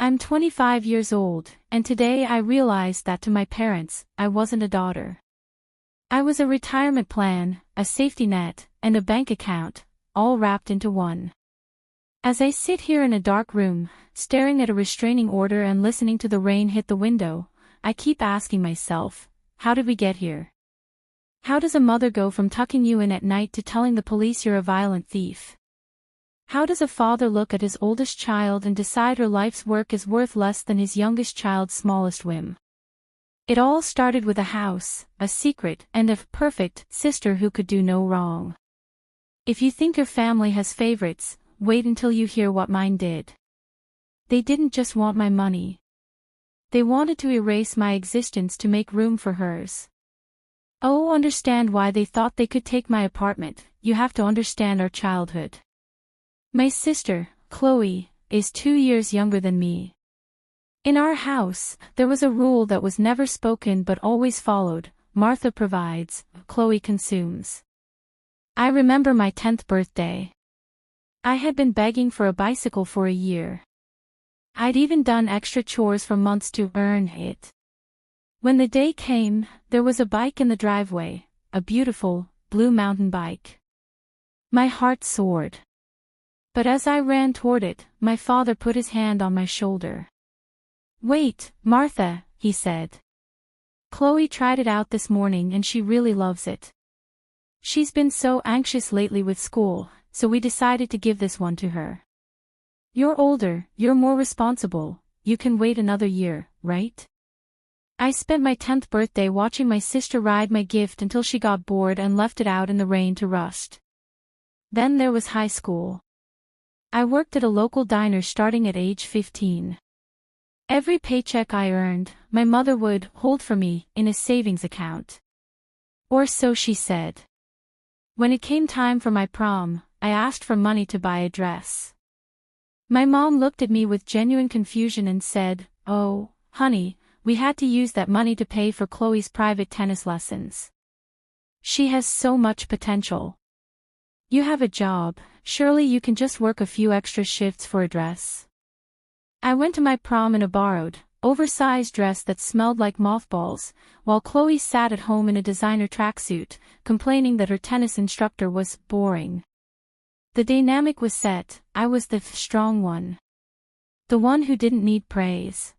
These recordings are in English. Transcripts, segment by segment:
I'm 25 years old, and today I realized that to my parents, I wasn't a daughter. I was a retirement plan, a safety net, and a bank account, all wrapped into one. As I sit here in a dark room, staring at a restraining order and listening to the rain hit the window, I keep asking myself, how did we get here? How does a mother go from tucking you in at night to telling the police you're a violent thief? How does a father look at his oldest child and decide her life's work is worth less than his youngest child's smallest whim? It all started with a house, a secret, and a perfect sister who could do no wrong. If you think your family has favorites, wait until you hear what mine did. They didn't just want my money. They wanted to erase my existence to make room for hers. Oh, understand why they thought they could take my apartment. You have to understand our childhood. My sister, Chloe, is 2 years younger than me. In our house, there was a rule that was never spoken but always followed: Martha provides, Chloe consumes. I remember my 10th birthday. I had been begging for a bicycle for a year. I'd even done extra chores for months to earn it. When the day came, there was a bike in the driveway, a beautiful, blue mountain bike. My heart soared. But as I ran toward it, my father put his hand on my shoulder. "Wait, Martha," he said. "Chloe tried it out this morning and she really loves it. She's been so anxious lately with school, so we decided to give this one to her. You're older, you're more responsible, you can wait another year, right?" I spent my 10th birthday watching my sister ride my gift until she got bored and left it out in the rain to rust. Then there was high school. I worked at a local diner starting at age 15. Every paycheck I earned, my mother would hold for me in a savings account. Or so she said. When it came time for my prom, I asked for money to buy a dress. My mom looked at me with genuine confusion and said, "Oh, honey, we had to use that money to pay for Chloe's private tennis lessons. She has so much potential. You have a job, surely you can just work a few extra shifts for a dress." I went to my prom in a borrowed, oversized dress that smelled like mothballs, while Chloe sat at home in a designer tracksuit, complaining that her tennis instructor was boring. The dynamic was set. I was the strong one. The one who didn't need praise.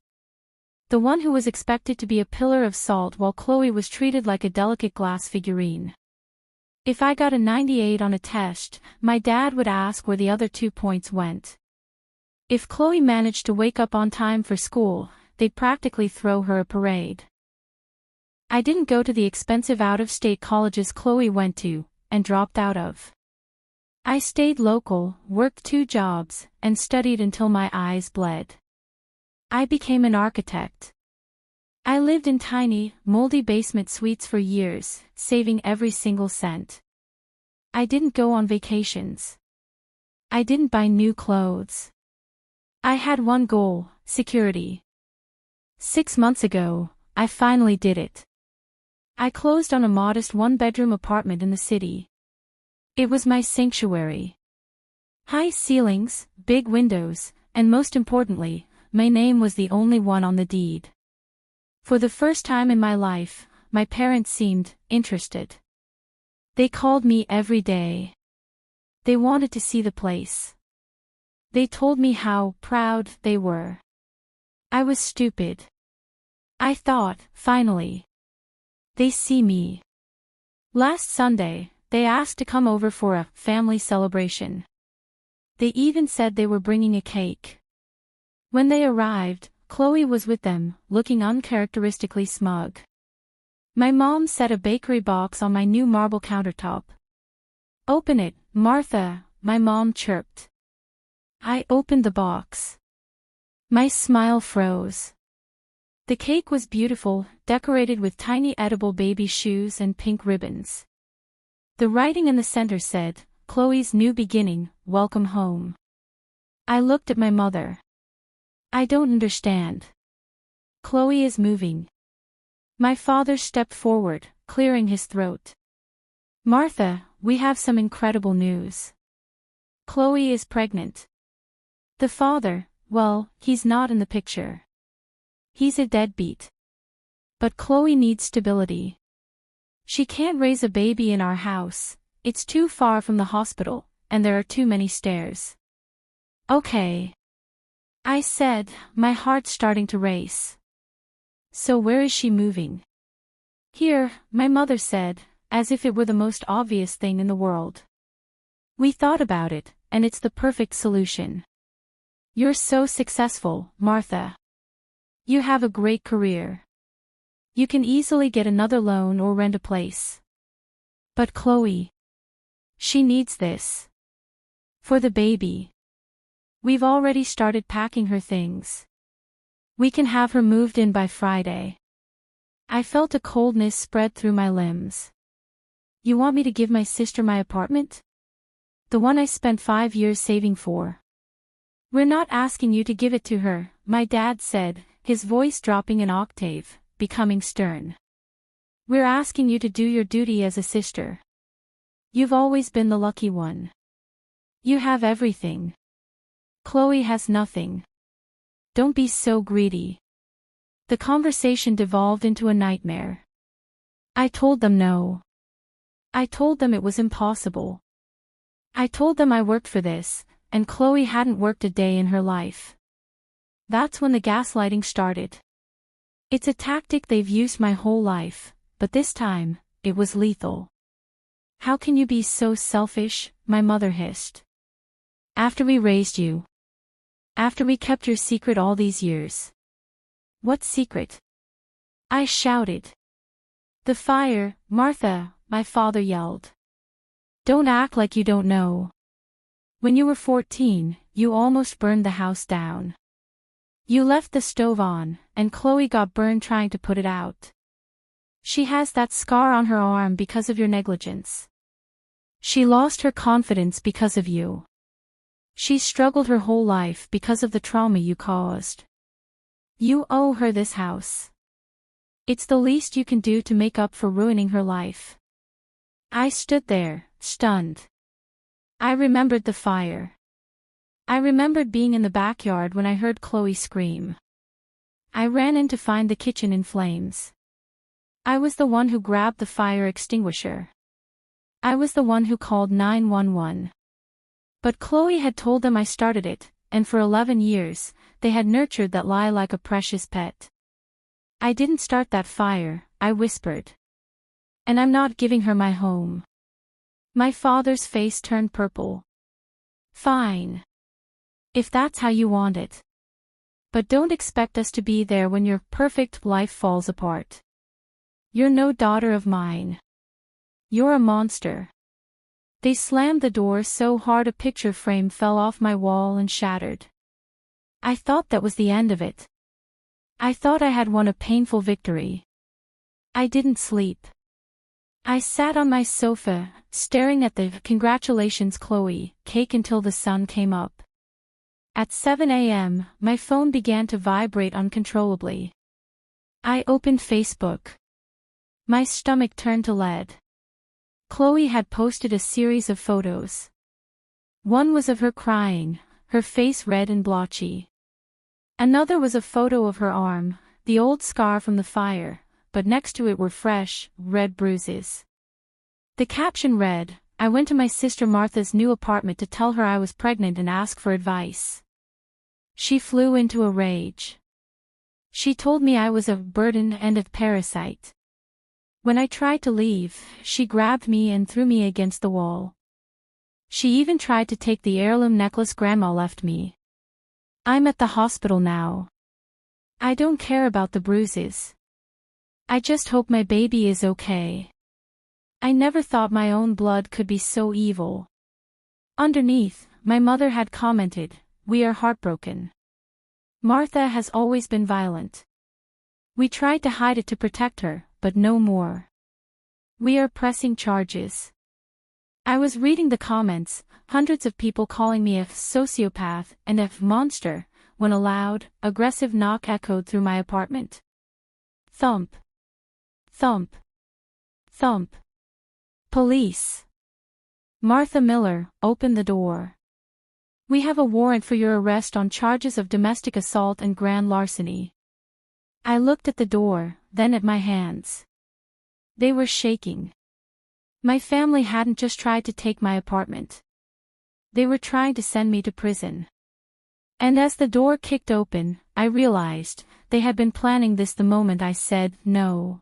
The one who was expected to be a pillar of salt while Chloe was treated like a delicate glass figurine. If I got a 98 on a test, my dad would ask where the other 2 points went. If Chloe managed to wake up on time for school, they'd practically throw her a parade. I didn't go to the expensive out-of-state colleges Chloe went to, and dropped out of. I stayed local, worked 2 jobs, and studied until my eyes bled. I became an architect. I lived in tiny, moldy basement suites for years, saving every single cent. I didn't go on vacations. I didn't buy new clothes. I had one goal: security. 6 months ago, I finally did it. I closed on a modest 1-bedroom apartment in the city. It was my sanctuary. High ceilings, big windows, and most importantly, my name was the only one on the deed. For the first time in my life, my parents seemed interested. They called me every day. They wanted to see the place. They told me how proud they were. I was stupid. I thought, finally. They see me. Last Sunday, they asked to come over for a family celebration. They even said they were bringing a cake. When they arrived, Chloe was with them, looking uncharacteristically smug. My mom set a bakery box on my new marble countertop. "Open it, Martha," my mom chirped. I opened the box. My smile froze. The cake was beautiful, decorated with tiny edible baby shoes and pink ribbons. The writing in the center said, "Chloe's new beginning, welcome home." I looked at my mother. "I don't understand. Chloe is moving." My father stepped forward, clearing his throat. "Martha, we have some incredible news. Chloe is pregnant." The father, well, he's not in the picture. He's a deadbeat. But Chloe needs stability. She can't raise a baby in our house, it's too far from the hospital, and there are too many stairs. Okay, I said, my heart starting to race. So where is she moving? Here, my mother said, as if it were the most obvious thing in the world. We thought about it, and it's the perfect solution. You're so successful, Martha. You have a great career. You can easily get another loan or rent a place. But Chloe. She needs this. For the baby. We've already started packing her things. We can have her moved in by Friday. I felt a coldness spread through my limbs. You want me to give my sister my apartment? The one I spent 5 years saving for. We're not asking you to give it to her, my dad said, his voice dropping an octave, becoming stern. We're asking you to do your duty as a sister. You've always been the lucky one. You have everything. Chloe has nothing. Don't be so greedy. The conversation devolved into a nightmare. I told them no. I told them it was impossible. I told them I worked for this, and Chloe hadn't worked a day in her life. That's when the gaslighting started. It's a tactic they've used my whole life, but this time, it was lethal. How can you be so selfish, my mother hissed. After we raised you. After we kept your secret all these years. What secret? I shouted. The fire, Martha, my father yelled. Don't act like you don't know. When you were 14, you almost burned the house down. You left the stove on, and Chloe got burned trying to put it out. She has that scar on her arm because of your negligence. She lost her confidence because of you. She struggled her whole life because of the trauma you caused. You owe her this house. It's the least you can do to make up for ruining her life. I stood there, stunned. I remembered the fire. I remembered being in the backyard when I heard Chloe scream. I ran in to find the kitchen in flames. I was the one who grabbed the fire extinguisher. I was the one who called 911. But Chloe had told them I started it, and for 11 years, they had nurtured that lie like a precious pet. I didn't start that fire, I whispered. And I'm not giving her my home. My father's face turned purple. Fine. If that's how you want it. But don't expect us to be there when your perfect life falls apart. You're no daughter of mine. You're a monster. They slammed the door so hard a picture frame fell off my wall and shattered. I thought that was the end of it. I thought I had won a painful victory. I didn't sleep. I sat on my sofa, staring at the "Congratulations, Chloe" cake until the sun came up. At 7 a.m., my phone began to vibrate uncontrollably. I opened Facebook. My stomach turned to lead. Chloe had posted a series of photos. One was of her crying, her face red and blotchy. Another was a photo of her arm, the old scar from the fire, but next to it were fresh, red bruises. The caption read, "I went to my sister Martha's new apartment to tell her I was pregnant and ask for advice. She flew into a rage. She told me I was a burden and a parasite. When I tried to leave, she grabbed me and threw me against the wall. She even tried to take the heirloom necklace Grandma left me. I'm at the hospital now. I don't care about the bruises. I just hope my baby is okay. I never thought my own blood could be so evil." Underneath, my mother had commented, "We are heartbroken. Martha has always been violent. We tried to hide it to protect her, but no more. We are pressing charges." I was reading the comments, hundreds of people calling me a sociopath and a monster, when a loud, aggressive knock echoed through my apartment. Thump. Thump. Thump. Police. Martha Miller opened the door. We have a warrant for your arrest on charges of domestic assault and grand larceny. I looked at the door, then at my hands. They were shaking. My family hadn't just tried to take my apartment. They were trying to send me to prison. And as the door kicked open, I realized, they had been planning this the moment I said no.